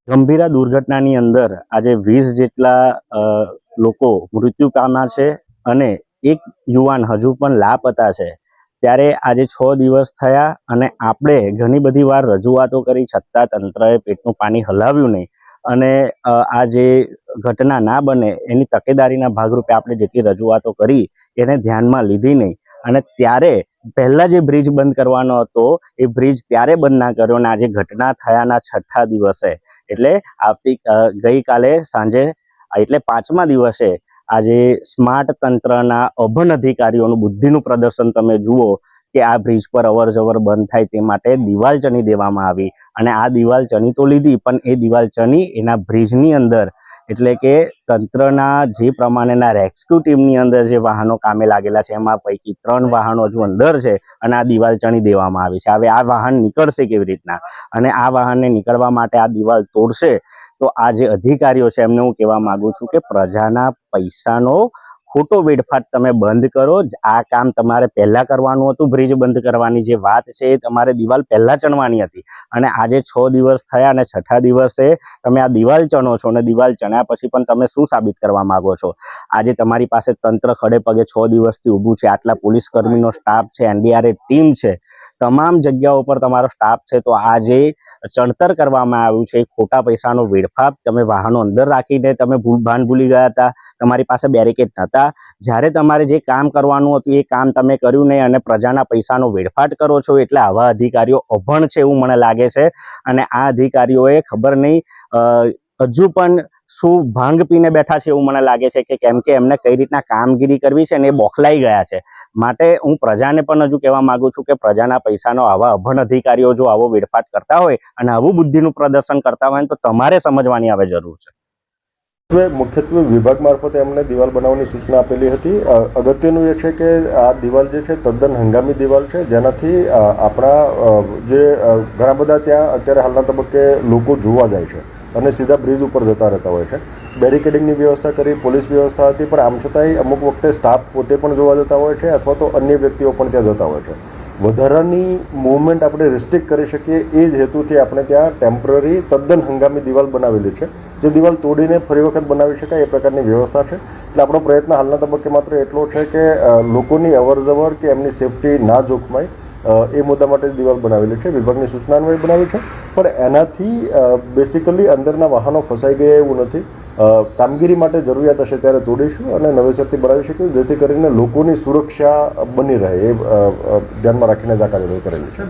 ગંભીરા દુર્ઘટનાની અંદર આજે 20 જેટલા લોકો મૃત્યુ પામ્યા છે અને એક યુવાન હજુ પણ લાપતા છે। ત્યારે આજે 6 દિવસ થયા અને આપણે ઘણી બધી વાર રજૂઆતો કરી છતાં તંત્રએ પેટનું પાણી હલાવ્યું નહીં અને આ જે ઘટના ના બને એની તકેદારીના ભાગરૂપે આપણે જેટલી રજૂઆતો કરી એને ધ્યાનમાં લીધી નહીં અને ત્યારે પહેલા જે બ્રિજ બંધ કરવાનો હતો એ બ્રિજ ત્યારે બંધ ના કર્યો અને આજે ઘટના થયાના 6થા દિવસે એટલે ગઈકાલે સાંજે એટલે 5મા દિવસે આજે સ્માર્ટ તંત્રના અભણ અધિકારીઓનું બુદ્ધિનું પ્રદર્શન તમે જુઓ કે આ બ્રિજ પર અવર જવર બંધ થાય તે માટે દિવાલ ચણી દેવામાં આવી અને આ દિવાલ ચણી તો લીધી પણ એ દિવાલ ચણી એના બ્રિજની અંદર એટલે કે તંત્રના જે પ્રમાણેના રેસ્ક્યુ ટીમની અંદર જે વાહનો કામે લાગેલા છે એમાં પૈકી 3 વાહનો હજુ અંદર છે અને આ દિવાલ ચણી દેવામાં આવી છે। હવે આ વાહન નીકળશે કેવી રીતના અને આ વાહનને નીકળવા માટે આ દિવાલ તોડશે તો આ જે અધિકારીઓ છે એમને હું કહેવા માંગુ છું કે પ્રજાના પૈસાનો ખોટો વેડફાટ તમે બંધ કરો। આ કામ તમારે પહેલા કરવાનું હતું, બ્રિજ બંધ કરવાની જે વાત છે એ તમારે દિવાલ પહેલા ચણવાની હતી અને આજે 6 દિવસ થયા અને 6થા દિવસે તમે આ દિવાલ ચણો છો અને દિવાલ ચણ્યા પછી પણ તમે શું સાબિત કરવા માંગો છો? આજે તમારી પાસે તંત્ર ખડે પગે 6 દિવસથી ઊભું છે, આટલા પોલીસ કર્મીનો સ્ટાફ છે, NDRF ટીમ છે, તમામ જગ્યાઓ પર તમારો સ્ટાફ છે, તો આજે ચણતર કરવામાં આવ્યું છે ખોટા પૈસાનો વેડફાટ। તમે વાહનો અંદર રાખીને તમે ભાન ભૂલી ગયા હતા, તમારી પાસે બેરિકેડ નહોતા, જ્યારે તમારે જે કામ કરવાનું હતું એ કામ તમે કર્યું નહીં અને પ્રજાના પૈસાનો વેડફાટ કરો છો એટલે આવા અધિકારીઓ અભણ છે એવું મને લાગે છે અને આ અધિકારીઓએ ખબર નહીં હજુ પણ શું ભાંગ પીને બેઠા છે એવું મને લાગે છે કે કેમ કે એમને કઈ રીતના કામગીરી કરવી છે ને એ બોખલાઈ ગયા છે। માટે હું પ્રજાને પણ હજુ કહેવા માંગુ છું કે પ્રજાના પૈસાનો આવા અભણ અધિકારીઓ જો આવો વેડફાટ કરતા હોય અને આવું બુદ્ધિનું પ્રદર્શન કરતા હોય તો તમારે સમજવાની હવે જરૂર છે। મુખ્યત્વે વિભાગ મારફતે એમને દિવાલ બનાવવાની સૂચના આપેલી હતી। અગત્યનું એ છે કે આ દિવાલ જે છે તદ્દન હંગામી દિવાલ છે, જેનાથી આપણા જે ઘણા બધા ત્યાં અત્યારે હાલના તબક્કે લોકો જોવા જાય છે અને સીધા બ્રિજ ઉપર જતા રહેતા હોય છે। બેરિકેડિંગની વ્યવસ્થા કરી, પોલીસ વ્યવસ્થા હતી, પણ આમ છતાંય અમુક વખતે સ્ટાફ પોતે પણ જોવા જતા હોય છે અથવા તો અન્ય વ્યક્તિઓ પણ ત્યાં જતા હોય છે। વધારાની મૂવમેન્ટ આપણે રિસ્ટ્રિક્ટ કરી શકીએ એ જ હેતુથી આપણે ત્યાં ટેમ્પરરી તદ્દન હંગામી દિવાલ બનાવેલી છે, જે દિવાલ તોડીને ફરી વખત બનાવી શકાય એ પ્રકારની વ્યવસ્થા છે। એટલે આપણો પ્રયત્ન હાલના તબક્કે માત્ર એટલો છે કે લોકોની અવરજવર કે એમની સેફટી ના જોખમાય એ મુદ્દા માટે દિવાલ બનાવેલી છે, વિભાગની સૂચના અન્વયે બનાવી છે, પણ એનાથી બેસિકલી અંદરના વાહનો ફસાઈ ગયા એવું નથી। કામગીરી માટે જરૂરિયાત હશે ત્યારે તોડીશું અને નવેસરથી બનાવી શકીશું, જેથી કરીને લોકોની સુરક્ષા બની રહે એ ધ્યાનમાં રાખીને જ આ કાર્યવાહી કરેલી છે।